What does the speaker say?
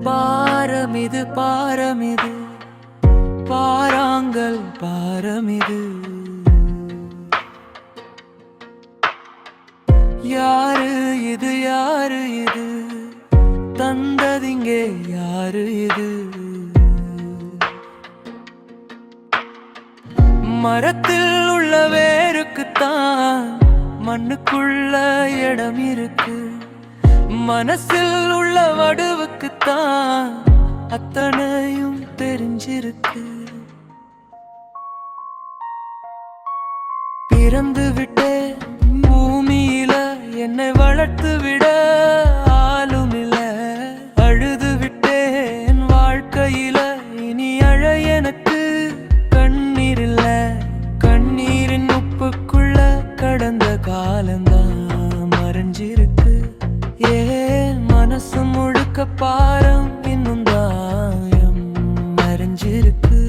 பாரமிது பாரமிது பாராங்கல் பாரமிது. யாரு இது யாரு இது தந்ததிங்கே யாரு இது? மரத்தில் உள்ள வேருக்குத்தான் மண்ணுக்குள்ள இடம் இருக்கு. மனசில் உள்ள வடுவுக்குத்தான் அத்தனையும் தெரிஞ்சிருக்கு. பிறந்து விட்டே பூமியில என்னை வளர்த்து விட ஆளும் இல்ல. அழுது விட்டேன் வாழ்க்கையில இனி அழ எனக்கு கண்ணீர் இல்ல. கண்ணீரின் உப்புக்குள்ள கடந்த காலந்தான் மறைஞ்சிருக்கு. ஏன் மனசு முழுக்க பாரம் இன்னும் தாயம் மறைஞ்சிருக்கு.